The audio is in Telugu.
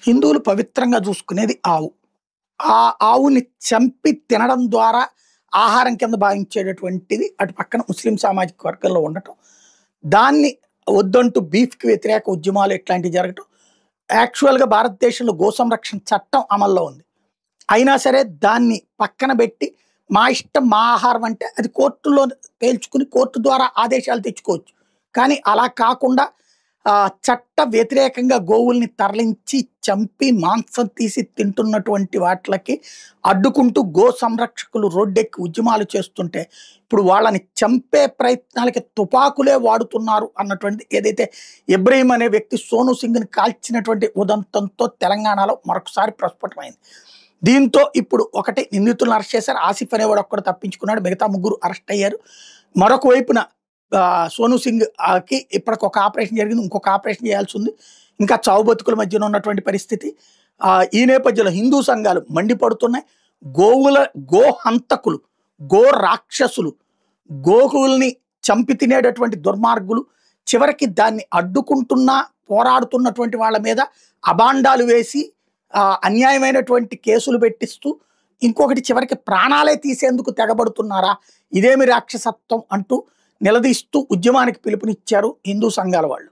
హిందువులు పవిత్రంగా చూసుకునేది ఆవు. ఆ ఆవుని చంపి తినడం ద్వారా ఆహారం కింద భావించేటటువంటిది అటు పక్కన ముస్లిం సామాజిక వర్గంలో ఉండటం. దాన్ని వద్దంటూ బీఫ్‌కి వ్యతిరేక ఉద్యమాలు ఇట్లాంటివి జరగటం. యాక్చువల్‌గా భారతదేశంలో గో సంరక్షణ చట్టం అమల్లో ఉంది. అయినా సరే దాన్ని పక్కన బెట్టి మా ఇష్టం మా ఆహారం అంటే అది కోర్టులో తేల్చుకుని కోర్టు ద్వారా ఆదేశాలు తెచ్చుకోవచ్చు. కానీ అలా కాకుండా చట్ట వ్యతిరేకంగా గోవుల్ని తరలించి చంపి మాంసం తీసి తింటున్నటువంటి వాటిలకి అడ్డుకుంటూ గో సంరక్షకులు రోడ్డెక్కి ఉద్యమాలు చేస్తుంటే ఇప్పుడు వాళ్ళని చంపే ప్రయత్నాలకి తుపాకులే వాడుతున్నారు అన్నటువంటిది ఏదైతే ఇబ్రహీం అనే వ్యక్తి సోను సింగ్‌ని కాల్చినటువంటి ఉదంతంతో తెలంగాణలో మరొకసారి ప్రస్ఫుటమైంది. దీంతో ఇప్పుడు ఒకటి నిందితులను అరెస్ట్ చేశారు. ఆసిఫ్ అనేవాడు ఒక్కడు తప్పించుకున్నాడు. మిగతా ముగ్గురు అరెస్ట్ అయ్యారు. మరొక వైపున సోను సింగ్ కి ఇప్పటికి ఒక ఆపరేషన్ జరిగింది. ఇంకొక ఆపరేషన్ చేయాల్సి ఉంది. ఇంకా చావు బతుకుల మధ్యన ఉన్నటువంటి పరిస్థితి. ఈ నేపథ్యంలో హిందూ సంఘాలు మండిపడుతున్నాయి. గో హంతకులు, గో రాక్షసులు, గోవుల్ని చంపి తినేటటువంటి దుర్మార్గులు చివరికి దాన్ని అడ్డుకుంటున్నా పోరాడుతున్నటువంటి వాళ్ళ మీద అబాండాలు వేసి అన్యాయమైనటువంటి కేసులు పెట్టిస్తూ ఇంకొకటి చివరికి ప్రాణాలే తీసేందుకు తెగబడుతున్నారా, ఇదేమి రాక్షసత్వం అంటూ నిలదీస్తూ ఉద్యమానికి పిలుపునిచ్చారు హిందూ సంఘాల వాళ్ళు.